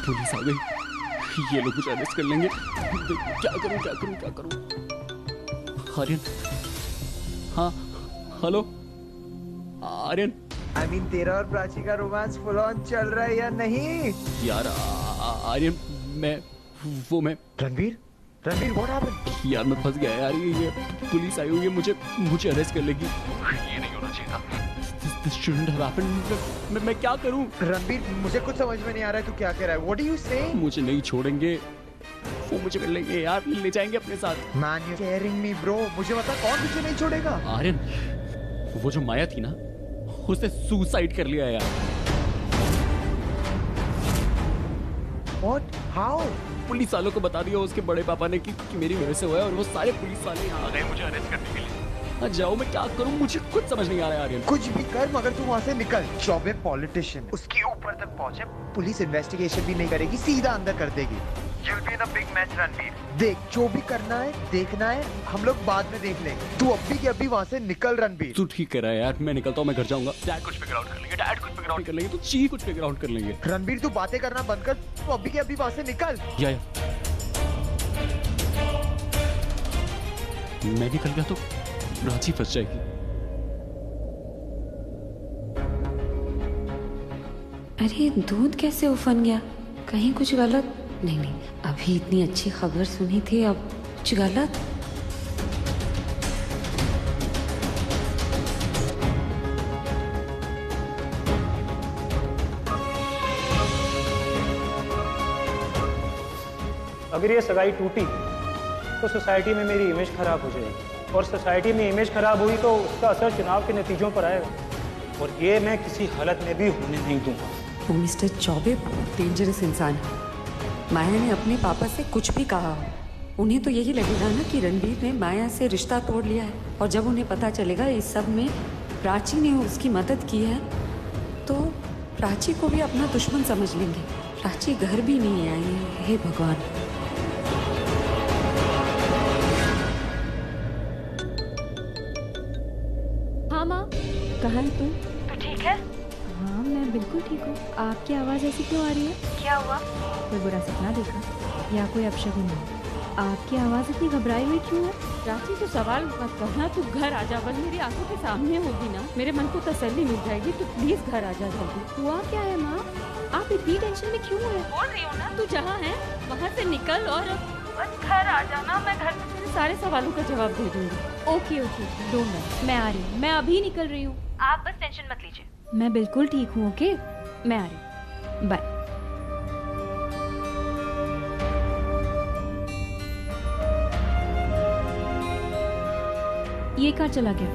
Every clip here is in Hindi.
पुलिस आ गई, ये लोग मुझे अरेस्ट कर लेंगे। क्या करूं? आर्यन, हाँ हेलो आर्यन। तेरा और प्राची का रोमांस फुल ऑन चल रहा है या नहीं? यार आर्यन, मैं रणवीर व्हाट हैपेंड? यार मैं फंस गया यार, ये पुलिस आई हुई है, मुझे अरेस्ट कर लेगी। ये नहीं होना चाहिए था। This shouldn't have happened। मैं क्या करूं? रणवीर, मुझे कुछ समझ में नहीं आ रहा है तू क्या कह रहा है। What are you saying? मुझे नहीं छोड़ेंगे, वो मुझे कर लेंगे यार, ले जाएंगे अपने साथ। Man, you're scaring me, bro। मुझे बता कौन तुझे नहीं छोड़ेगा? आर्यन, वो जो माया थी ना, उसने सुसाइड कर लिया यार। What? How? पुलिस वालों को बता दिया उसके बड़े पापा ने कि मेरी वजह से हुआ है, और वो सारे पुलिस वाले यहाँ आ गए मुझे अरेस्ट करने के लिए। जाओ, मैं क्या करूं, मुझे कुछ समझ नहीं आ रहा है आर्यन। कुछ भी कर मगर तू वहाँ से निकल। चौबे पॉलिटिशियन, उसके ऊपर तक पहुँचे, पुलिस इन्वेस्टिगेशन भी नहीं करेगी, सीधा अंदर कर देगी। You'll be in a big match, Ranveer. देख, जो भी करना है देखना है, हम लोग बाद में देख लेंगे। तू अभी के अभी वहाँ से निकल रणवीर। तू ठीक कर रहा है यार, मैं निकलता हूँ, मैं घर जाऊंगा। डैड कुछ फिगर आउट कर लेंगे, तू ची कुछ फिगर आउट कर लेंगे। रणवीर, तू बातें करना बंद कर, तू अभी के अभी वहाँ से निकल। या मैं निकल गया तो रांची फंस जाएगी। अरे दूध कैसे उफन गया? कहीं कुछ गलत? नहीं, अभी इतनी अच्छी खबर सुनी थी, अब कुछ गलत? अगर ये सगाई टूटी तो सोसाइटी में मेरी इमेज खराब हो जाएगी, और सोसाइटी में इमेज खराब हुई तो उसका असर चुनाव के नतीजों पर आएगा, और ये मैं किसी हालत में भी होने नहीं दूंगा। वो मिस्टर चौबे बहुत डेंजरस इंसान है। माया ने अपने पापा से कुछ भी कहा हो, उन्हें तो यही लगेगा ना कि रणवीर ने माया से रिश्ता तोड़ लिया है, और जब उन्हें पता चलेगा इस सब में प्राची ने उसकी मदद की है, तो प्राची को भी अपना दुश्मन समझ लेंगे। प्राची घर भी नहीं आई है, हे भगवान। हाँ माँ। कहाँ है तू? तो ठीक है? हाँ मैं बिल्कुल ठीक हूँ। आपकी आवाज़ ऐसी क्यों आ रही है? क्या हुआ? कोई बुरा सपना देखा या कोई अपशगुन है? आपकी आवाज़ इतनी घबराई हुई क्यों है? रांची तो सवाल मत करना, तू घर आ जा, बस मेरी आंखों के सामने होगी ना, मेरे मन को तसल्ली मिल जाएगी। तू प्लीज घर आ जा जल्दी। हुआ क्या है माँ? आप इतनी टेंशन में क्यों है? बोल रही हूँ ना, तू जहाँ है वहाँ से निकल और बस घर आ जाना, मैं घर में तेरे सारे सवालों का जवाब दे दूंगी। ओके डोंट वरी, मैं आ रही हूँ, मैं अभी निकल रही हूँ। आप बस टेंशन मत लीजिए। मैं बिल्कुल ठीक हूँ। ओके मैं आ रही हूँ, बाय। ये कार चला गया,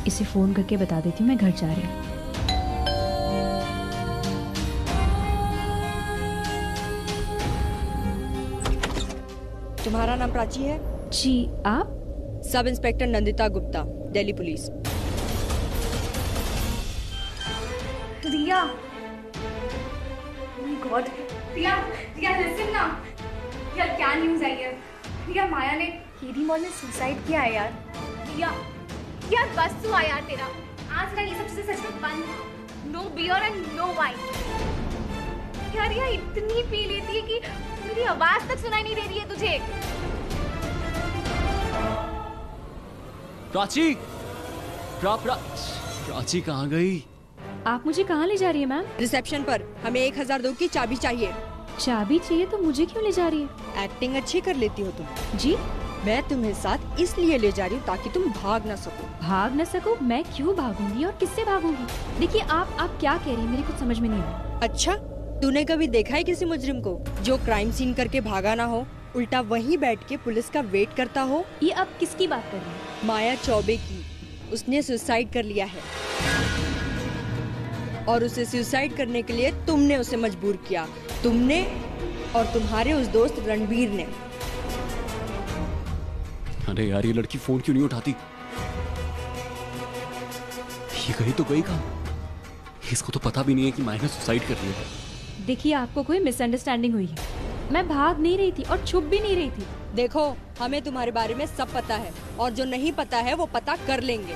इसे फोन करके बता देती हूँ मैं घर जा रही हूँ। तुम्हारा नाम प्राची है? जी, आप? Sub inspector Nandita Gupta, Delhi police. Riya, my God, Riya listen ना, यार क्या न्यूज़ आई है? रिया, माया ने केडी मॉल में सुसाइड किया है यार। रिया, यार बस तू आ यार, तेरा आज ना ये सब चीजें सच में बंद। No beer and no wine. यार रिया इतनी पी लेती है कि मेरी आवाज तक सुनाई नहीं दे रही है तुझे। प्राची, प्राची कहाँ गई? आप मुझे कहाँ ले जा रही है मैम? रिसेप्शन पर। हमें 1000 दो की चाबी चाहिए। चाबी चाहिए तो मुझे क्यों ले जा रही है? एक्टिंग अच्छी कर लेती हो तुम। जी? मैं तुम्हें साथ इसलिए ले जा रही हूँ ताकि तुम भाग ना सको। भाग न सको? मैं क्यों भागूंगी और किससे भागूंगी? देखिए आप क्या कह रही हैं, मेरी कुछ समझ में नहीं आ रहा। अच्छा, तूने कभी देखा है किसी मुजरिम को जो क्राइम सीन करके भागा ना हो, उल्टा वहीं बैठ के पुलिस का वेट करता हो? ये अब किसकी बात कर रही हैं? माया चौबे की। उसने सुसाइड कर लिया है, और उसे सुसाइड करने के लिए तुमने उसे मजबूर किया। तुमने और तुम्हारे उस दोस्त रणवीर ने। अरे यार, ये लड़की फोन क्यों नहीं उठाती? ये गई तो गई कहाँ? इसको तो पता भी नहीं है कि माया ने सुसाइड कर लिया है। देखिए, आपको कोई मिसअंडरस्टैंडिंग हुई है। मैं भाग नहीं रही थी और छुप भी नहीं रही थी। देखो, हमें तुम्हारे बारे में सब पता है, और जो नहीं पता है वो पता कर लेंगे।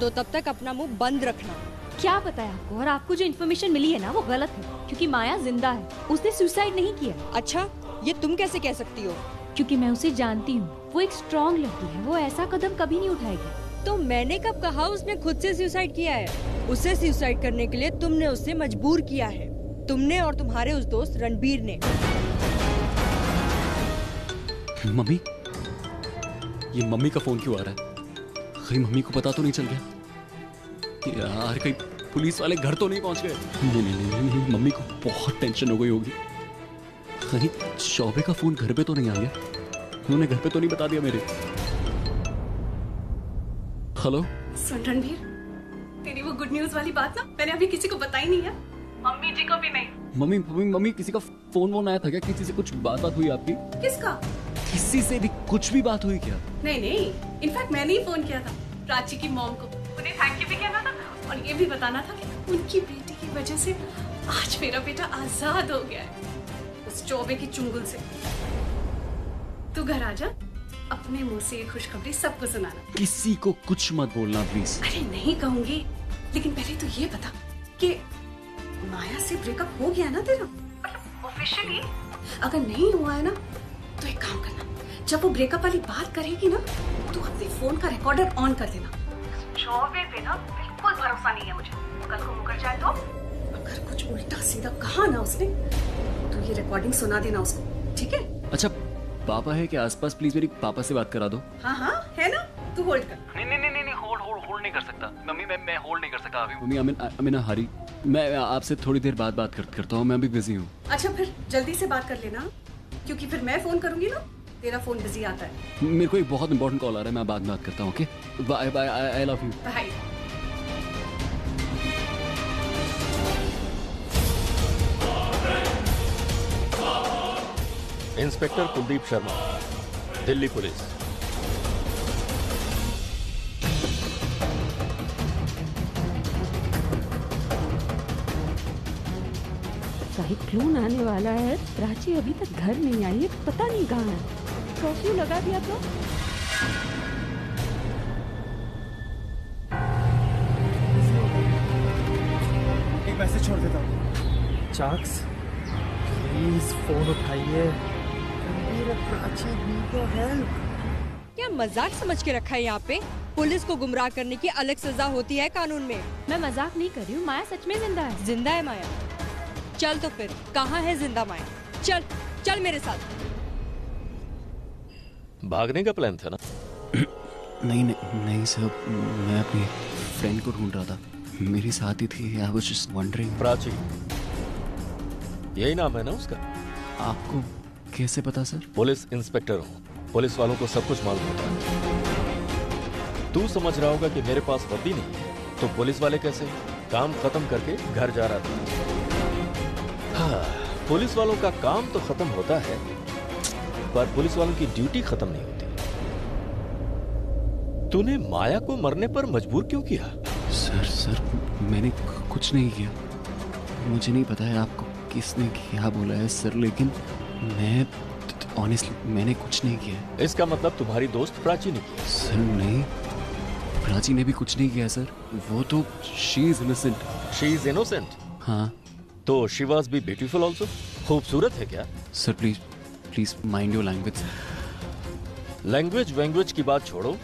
तो तब तक अपना मुंह बंद रखना। क्या पता है आपको, और आपको जो इन्फॉर्मेशन मिली है ना वो गलत है, क्योंकि माया जिंदा है, उसने सुसाइड नहीं किया। अच्छा, ये तुम कैसे कह सकती हो? क्योंकि मैं उसे जानती हूँ, वो एक स्ट्रॉन्ग लड़की है, वो ऐसा कदम कभी नहीं उठाएगी। तो मैंने कब कहा उसने खुद से सुसाइड किया है? उसे सुसाइड करने के लिए तुमने उसे मजबूर किया है, तुमने और तुम्हारे उस दोस्त रणबीर ने। मम्मी, ये मम्मी का फोन क्यों आ रहा है? कहीं मम्मी को पता तो नहीं चल गया? यार कहीं पुलिस वाले घर तो नहीं पहुंच गए? नहीं नहीं नहीं नहीं, मम्मी को बहुत टेंशन हो गई होगी। कहीं शोभे का फोन घर पे तो नहीं आ गया? उन्होंने घर पे तो नहीं बता दिया मेरे? हेलो सुन रणबीर, तेरी वो गुड न्यूज वाली बात ना मैंने अभी किसी को बताई नहीं है, मम्मी जी को भी नहीं। मम्मी मम्मी मम्मी, किसी का फोन आया था क्या? किसी से कुछ बात हुई आपकी? किसका? किसी से भी कुछ भी बात हुई क्या? नहीं नहीं, इनफैक्ट मैंने ही फोन किया था प्राची की मॉम को, उन्हें थैंक यू भी कहना था और ये भी बताना था कि उनकी बेटी की वजह से आज मेरा बेटा आजाद हो गया है उस चौबे की चुंगल से। तू घर आ जा, अपने मुंह से ये खुशखबरी सबको सुनाना। किसी को कुछ मत बोलना प्लीज। अरे नहीं कहूंगी, लेकिन पहले तो ये बता कि माया से ब्रेकअप हो गया ना तेरा, मतलब ऑफिशियली? अगर नहीं हुआ है ना तो एक काम करना, जब वो ब्रेकअप वाली बात करेगी ना तो अपने फोन का रिकॉर्डर ऑन कर देना। चौबे पे ना बिल्कुल भरोसा नहीं है मुझे, कल को मुकर जाए तो? अगर कुछ उल्टा सीधा कहा ना उसने तो ये रिकॉर्डिंग सुना देना उसको, ठीक है? अच्छा पापा है क्या आसपास? प्लीज मेरी पापा से बात करा दो। हाँ हाँ है ना, तू होल्ड कर। नहीं नहीं नहीं नहीं, होल्ड नहीं कर सकता मम्मी, मैं होल्ड नहीं कर सकता अभी। Mummy I'm in a hurry, मैं आपसे थोड़ी देर बाद बात करता हूँ, मैं अभी बिजी हूँ। अच्छा फिर जल्दी से बात कर लेना, क्योंकि फिर मैं फोन करूंगी ना तेरा फोन बिजी आता है। मेरे को एक बहुत इंपॉर्टेंट कॉल आ रहा है, मैं बाद में बात करता हूँ। Okay bye bye, I love you. Bye. Inspector Kuldeep Sharma, Delhi police. Cyclone आने वाला है, प्राची अभी तक घर नहीं आई है, पता नहीं कहाँ है। कर्फ्यू लगा दिया तो? एक मैसेज छोड़ देता हूँ। चाक्स प्लीज फोन उठाइए, प्राची नीड योर हेल्प। क्या मजाक समझ के रखा है यहाँ पे? पुलिस को गुमराह करने की अलग सजा होती है कानून में। मैं मजाक नहीं कर रही हूँ, माया सच में जिंदा है। जिंदा है माया? चल तो फिर, कहाँ है जिंदा माया? चल चल मेरे साथ। भागने का प्लान था ना? नहीं नहीं नहीं सर, मैं अपनी फ्रेंड को ढूंढ रहा था, मेरी साथी थी। I was just wondering. Prachi, यही नाम है ना उसका? आपको कैसे पता सर? पुलिस इंस्पेक्टर हूँ, पुलिस वालों को सब कुछ मालूम होता है। तू समझ रहा होगा कि मेरे पास वर्दी नहीं है, तो पुलिस वाले कैसे? काम खत्म करके घर जा रहा था। हाँ, पुलिस वालों का काम तो खत्म होता है, पर पुलिस वालों की ड्यूटी खत्म नहीं होती। तूने माया को मरने पर मजबूर क्यों किया? सर मैंने कुछ नहीं किया, मुझे नहीं पता है आपको किसने क्या बोला है सर, लेकिन मैं ऑनेस्टली मैंने कुछ नहीं किया। इसका मतलब तुम्हारी दोस्त प्राची ने किया? सर नहीं, प्राची ने भी कुछ नहीं किया सर, वो तो she is innocent. She is innocent? हाँ। तो she was B beautiful also? खूबसूरत है क्या? Sir please mind your language. Language की बात छोड़ो,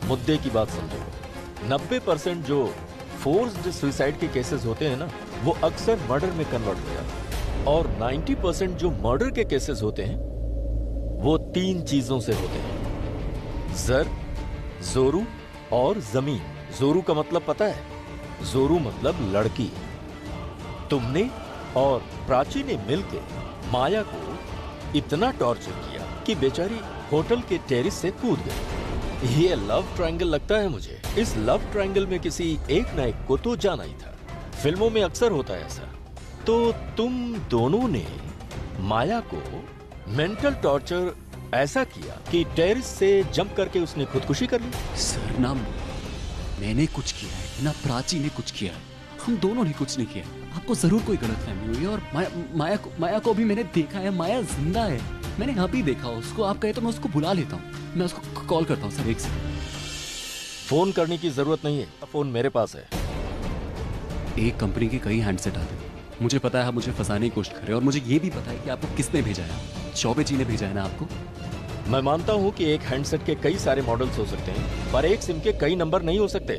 मुद्दे की बात समझो। 90% जो फोर्स्ड सुसाइड के केसेस होते हैं ना, वो अक्सर मर्डर में कन्वर्ट हो जाते हैं, और 90% जो मर्डर के केसेस होते हैं वो 3 चीजों से होते हैं: जर, जोरू और जमीन। जोरू का मतलब पता है? जोरू मतलब लड़की। तुमने और प्राची ने मिलकर माया को इतना टॉर्चर किया कि बेचारी होटल के टेरिस से कूद गई। ये लव ट्रायंगल लगता है मुझे। इस लव ट्रायंगल में किसी एक न एक को तो जाना ही था। फिल्मों में अक्सर होता है ऐसा। तो तुम दोनों ने माया को मेंटल टॉर्चर ऐसा किया कि टेरिस से जंप करके उसने खुदकुशी कर ली? सर ना मैंने कुछ किया है ना प्राची ने कुछ किया है, हम दोनों ने कुछ नहीं किया। आपको जरूर कोई गलतफहमी हुई है, और माया को भी मैंने देखा है, माया जिंदा है, मैंने यहाँ भी देखा उसको। आप कहे तो मैं उसको बुला लेता हूँ, मैं उसको कॉल करता हूँ सर। एक सेकंड। फोन करने की जरूरत नहीं है, फोन मेरे पास है। एक कंपनी के कई हैंडसेट आते हैं। मुझे पता है आप मुझे फंसाने की कोशिश कर रहे हैं और मुझे ये भी पता है कि आपको किसने भेजा है। चौबे जी ने भेजा है ना आपको? मैं मानता हूं कि एक हैंडसेट के कई सारे मॉडल्स हो सकते हैं, पर एक सिम के कई नंबर नहीं हो सकते।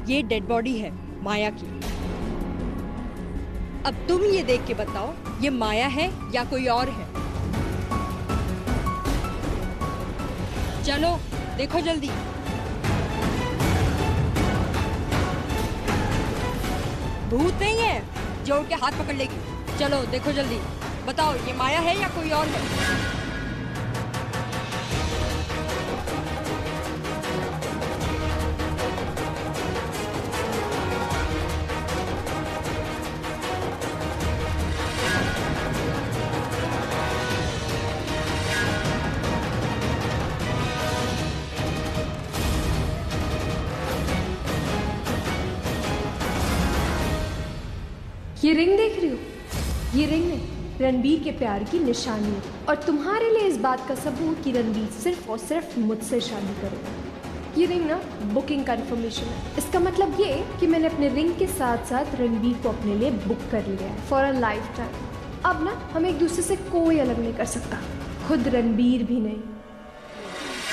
ये डेड बॉडी है माया की। अब तुम ये देख के बताओ, ये माया है या कोई और है? चलो देखो जल्दी। भूत नहीं है जो उनके हाथ पकड़ लेगी। चलो देखो जल्दी, बताओ ये माया है या कोई और है? ये रिंग देख रही हो? ये रिंग है रणबीर के प्यार की निशानी है और तुम्हारे लिए इस बात का सबूत कि रणबीर सिर्फ और सिर्फ मुझसे शादी करेगा। ये रिंग ना बुकिंग कंफर्मेशन है। इसका मतलब ये कि मैंने अपने रिंग के साथ साथ रणबीर को अपने लिए बुक कर लिया है फॉर अ लाइफ टाइम। अब ना हम एक दूसरे से कोई अलग नहीं कर सकता, खुद रणबीर भी नहीं।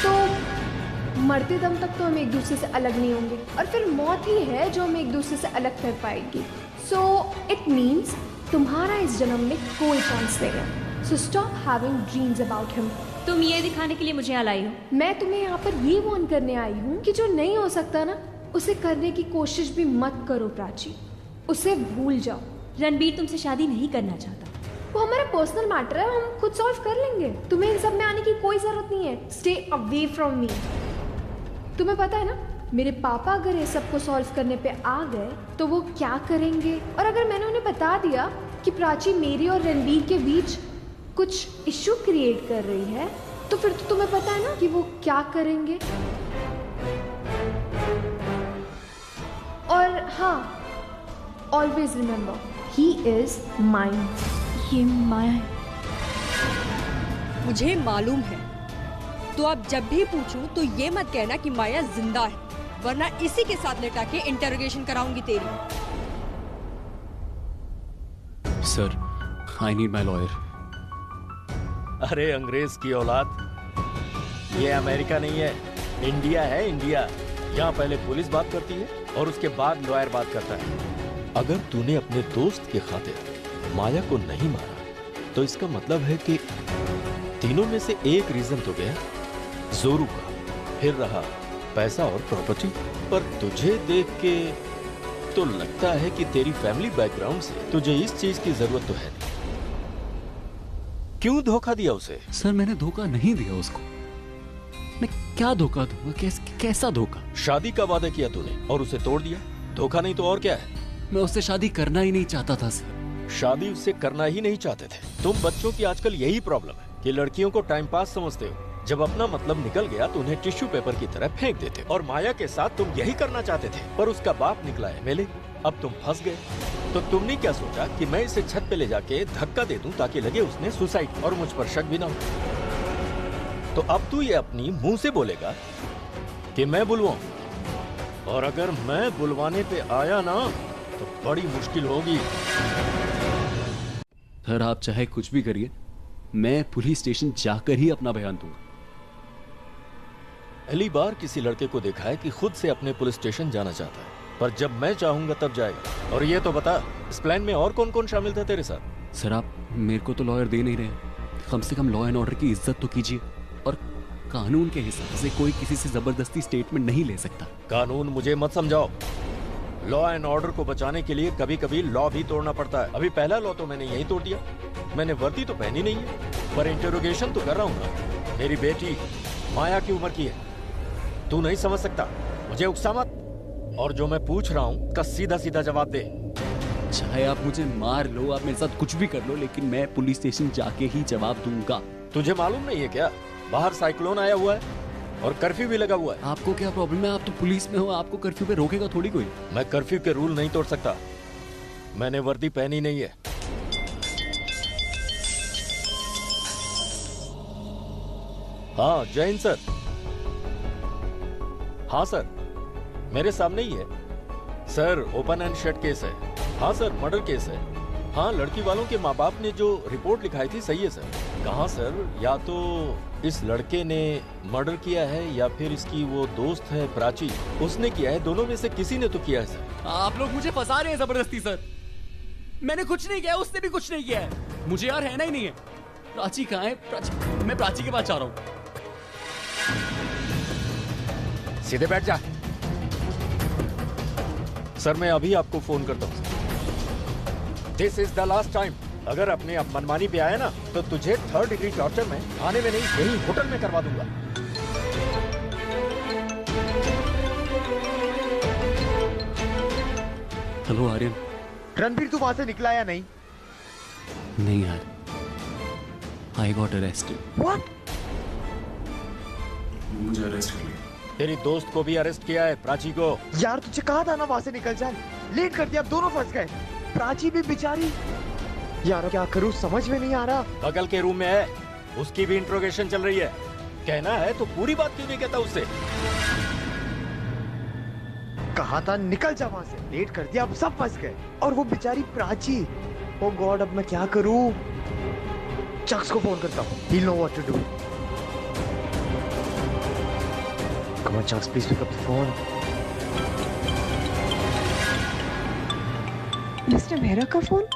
तो मरते दम तक तो हम एक दूसरे से अलग नहीं होंगे और फिर मौत ही है जो हमें एक दूसरे से अलग कर पाएगी। सो इट मीन्स तुम्हारा इस जन्म में कोई चांस नहीं है। So stop having dreams about him. तुम ये दिखाने के लिए मुझे यहाँ लाई हो? मैं तुम्हें यहाँ पर ये वार्न करने आई हूँ कि जो नहीं हो सकता ना, उसे करने की कोशिश भी मत करो प्राची। उसे भूल जाओ। रणबीर तुमसे शादी नहीं करना चाहता। वो हमारा पर्सनल मैटर है, हम खुद सॉल्व कर लेंगे। तुम्हें इन सब में आने की कोई जरूरत नहीं है। Stay away from me. तुम्हें पता है ना, मेरे पापा अगर ये सब को सॉल्व करने पे आ गए तो वो क्या करेंगे? और अगर मैंने उन्हें बता दिया कि प्राची मेरी और रणबीर के बीच कुछ इशू क्रिएट कर रही है, तो फिर तो तुम्हें पता है ना कि वो क्या करेंगे। और हाँ, always remember, he is mine. ये माया है। मुझे मालूम है। तो अब जब भी पूछूं तो ये मत कहना कि माया जिंदा है, वरना इसी के साथ लेटा के इंटरोगेशन कराऊंगी तेरी। Sir, I need my lawyer. अरे अंग्रेज की औलाद, ये अमेरिका नहीं है, इंडिया है, इंडिया। यहाँ पहले पुलिस बात करती है और उसके बाद लॉयर बात करता है। अगर तूने अपने दोस्त के खातिर माया को नहीं मारा तो इसका मतलब है कि तीनों में से एक रीजन तो गया जोरू का, फिर रहा पैसा और प्रॉपर्टी। पर तुझे देख के तो लगता है कि तेरी फैमिली बैकग्राउंड से तुझे इस चीज की जरूरत तो है नहीं। क्यों धोखा दिया उसे? सर, मैंने धोखा नहीं दिया उसको। मैं क्या धोखा दूंगा? कैसा धोखा? शादी का वादा किया तूने और उसे तोड़ दिया। धोखा नहीं तो और क्या है? मैं उससे शादी करना ही नहीं चाहता था सर। शादी उससे करना ही नहीं चाहते थे। तुम बच्चों की आजकल यही प्रॉब्लम है कि लड़कियों को टाइम पास समझते हो। जब अपना मतलब निकल गया तो उन्हें टिश्यू पेपर की तरह फेंक देते। और माया के साथ तुम यही करना चाहते थे, पर उसका बाप निकला है मेले। अब तुम फंस गए। तो तुमने क्या सोचा कि मैं इसे छत पे ले जाके धक्का दे दूं ताकि लगे उसने सुसाइड और मुझ पर शक भी ना हो। तो अब तू ये अपनी मुंह से बोलेगा कि मैं बुलवाऊं, और अगर मैं बुलवाने पे आया ना तो बड़ी मुश्किल होगी। सर, आप चाहे कुछ भी करिए, मैं पुलिस स्टेशन जाकर ही अपना बयान दूंगा। पहली बार किसी लड़के को देखा है कि खुद से अपने पुलिस स्टेशन जाना चाहता है, पर जब मैं चाहूंगा तब जाएगा। और ये तो बता, इस प्लान में और कौन कौन शामिल था तेरे साथ? सर, आप मेरे को तो लॉयर दे नहीं रहे। कम से कम लॉ एंड ऑर्डर की इज्जत तो कीजिए। और कानून के हिसाब से कोई किसी से जबरदस्ती स्टेटमेंट नहीं ले सकता। कानून मुझे मत समझाओ। लॉ एंड ऑर्डर को बचाने के लिए कभी कभी लॉ भी तोड़ना पड़ता है। अभी पहला लॉ तो मैंने यही तोड़ दिया। मैंने वर्दी तो पहनी नहीं है, पर इंटरोगेशन तो कर रहा हूँ ना। मेरी बेटी माया की उम्र की है, तू नहीं समझ सकता। मुझे उकसा मत, और जो मैं पूछ रहा हूँ उसका सीधा सीधा जवाब दे। चाहे आप मुझे मार लो, आप मेरे साथ कुछ भी कर लो, लेकिन मैं पुलिस स्टेशन जाके ही जवाब दूंगा। तुझे मालूम नहीं है क्या, बाहर साइक्लोन आया हुआ है और कर्फ्यू भी लगा हुआ है। आपको क्या प्रॉब्लम है? आप तो पुलिस में हो, आपको कर्फ्यू पे रोकेगा थोड़ी कोई। मैं कर्फ्यू के रूल नहीं तोड़ सकता। मैंने वर्दी पहनी नहीं है। हाँ जय हिंद सर। हाँ सर, मेरे सामने ही है sir. Open and shut case है। हाँ सर, मर्डर केस है। हाँ, लड़की वालों के माँ बाप ने जो रिपोर्ट लिखाई थी सही है सर। कहाँ सर, या तो इस लड़के ने मर्डर किया है या फिर इसकी वो दोस्त है प्राची, उसने किया है। दोनों में से किसी ने तो किया है सर। आप लोग मुझे फंसा रहे हैं जबरदस्ती सर। मैंने कुछ नहीं किया, उसने भी कुछ नहीं किया है। मुझे यार रहना ही नहीं है। प्राची कहाँ है? प्राची, मैं प्राची के पास जा रहा हूँ। सीधे बैठ जा। सर मैं अभी आपको फोन करता हूँ। This is the last time. अगर अपने आप मनमानी पे आया ना तो तुझे 3rd डिग्री टॉर्चर में थाने में नहीं, यही होटल में करवा दूंगा। हेलो आर्यन। रणबीर तू वहां से निकला या नहीं? नहीं यार, आई गॉट अरेस्टेड। व्हाट? मुझे अरेस्ट कर लिया। तेरी दोस्त को भी अरेस्ट किया है, प्राची को। यार तुझे कहा था ना वहां से निकल जा। लेट कर दिया, अब दोनों फंस गए। प्राची भी बेचारी। यार क्या करूं, समझ में नहीं आ रहा। बगल के रूम में है, उसकी भी इंट्रोगेशन चल रही है। कहना है तो पूरी बात क्यों नहीं कहता उससे? कहा था निकल जा वहां से। लेट कर दिया, अब सब फंस गए। और वो बेचारी प्राची। ओ गॉड, अब मैं क्या करूं? चक्स को फोन करता हूँ। He'll know what to do. Come on, Chucks, please pick up the phone. Mister Mehra का फोन?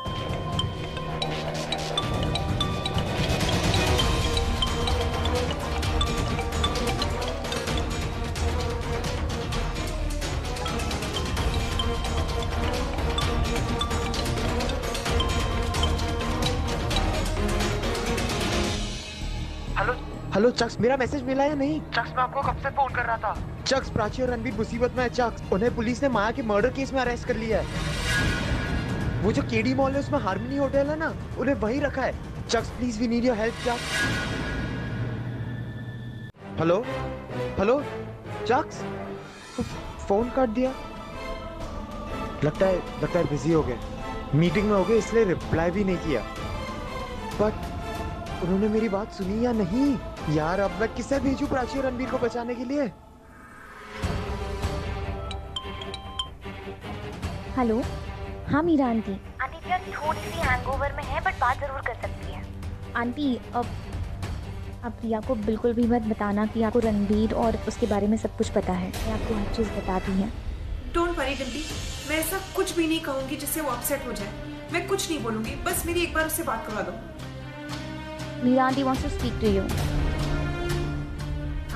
हेलो चक्स, मेरा मैसेज मिला या नहीं? चक्स, मैं आपको कब से फोन कर रहा था। चक्स, प्राची और रणबीर मुसीबत में है। चक्स, उन्हें पुलिस ने माया के मर्डर केस में अरेस्ट कर लिया है। वो जो केडी मॉल है उसमें हार्मनी होटल है ना, उन्हें वहीं रखा है। Chucks please, we need your help. Chucks, hello hello Chucks, phone काट दिया। लगता है बिजी हो गए, मीटिंग में हो गए, इसलिए रिप्लाई भी नहीं किया। बट उन्होंने मेरी बात सुनी या नहीं? यार अब मैं किसे भेजूं प्राची और रणबीर को बचाने के लिए? हेलो। हाँ मीरा आंटी। आंटी क्या थोड़ी सी हैंगओवर में है, बट बात जरूर कर सकती है। आंटी अब आप प्रिया को बिल्कुल भी मत बताना कि आपको रणबीर और उसके बारे में सब कुछ पता है। मैं आपको हर चीज़ बता दी है। डोंट वरी डिम्पी, मैं ऐसा कुछ भी नहीं कहूंगी जिससे वो अपसेट हो जाए। मैं कुछ नहीं बोलूंगी, बस मेरी एक बार उससे बात करवा दो। Meera aunty wants to speak to you.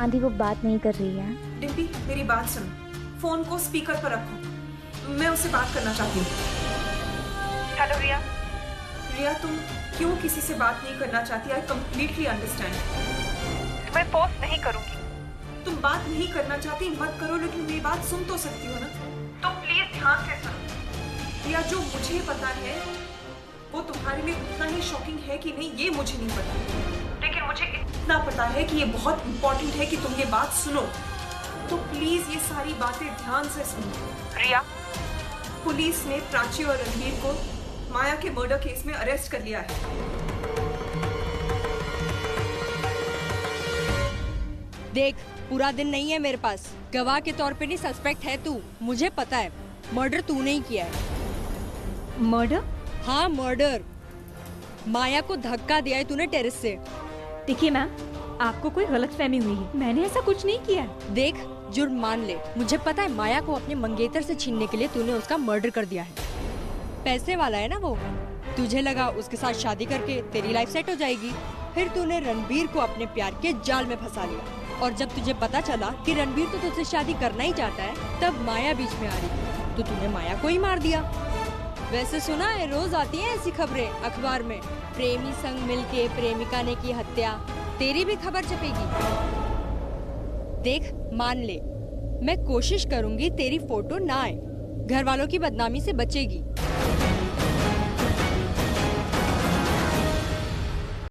Aunty वो बात नहीं कर रही है। डिम्पी मेरी बात सुनो, फोन को स्पीकर पर रखो, मैं उससे बात करना चाहती हूँ। हेलो रिया। रिया तुम क्यों किसी से बात नहीं करना चाहती? I completely understand. मैं फोर्स नहीं करूंगी। तुम बात नहीं करना चाहती मत करो, लेकिन मेरी बात सुन तो सकती हो ना? तो प्लीज ध्यान से सुनो। रिया, जो मुझे पता है वो तुम्हारे लिए उतना ही शॉकिंग है कि नहीं ये मुझे नहीं पता, लेकिन मुझे इतना पता है कि ये बहुत इंपॉर्टेंट है कि तुम ये बात सुनो। तो प्लीज ये सारी बातें ध्यान से सुनो। रिया, पुलिस ने प्राची और रणबीर को माया के मर्डर केस में अरेस्ट कर लिया है। देख, पूरा दिन नहीं है मेरे पास। गवाह के तौर पे नहीं, सस्पेक्ट है तू। मुझे पता है मर्डर तूने ही किया है। मर्डर? हाँ मर्डर। माया को धक्का दिया है तूने टेरेस से। देखिए मैम, आपको कोई गलतफहमी हुई है। मैंने ऐसा कुछ नहीं किया। देख, जुर्म मान ले। मुझे पता है माया को अपने मंगेतर से छीनने के लिए तूने उसका मर्डर कर दिया है। पैसे वाला है ना वो। तुझे लगा उसके साथ शादी करके तेरी लाइफ सेट हो जाएगी। फिर तूने रणबीर को अपने प्यार के जाल में फंसा लिया। और जब तुझे पता चला कि रणबीर तो तुझसे शादी करना ही चाहता है, तब माया बीच में आ रही थी, तो तूने माया को ही मार दिया। वैसे सुना है रोज आती हैं ऐसी खबरें अखबार में, प्रेमी संग मिलके प्रेमिका ने की हत्या। तेरी भी खबर छपेगी। देख, मान ले, मैं कोशिश करूंगी तेरी फोटो ना आए, घर वालों की बदनामी से बचेगी।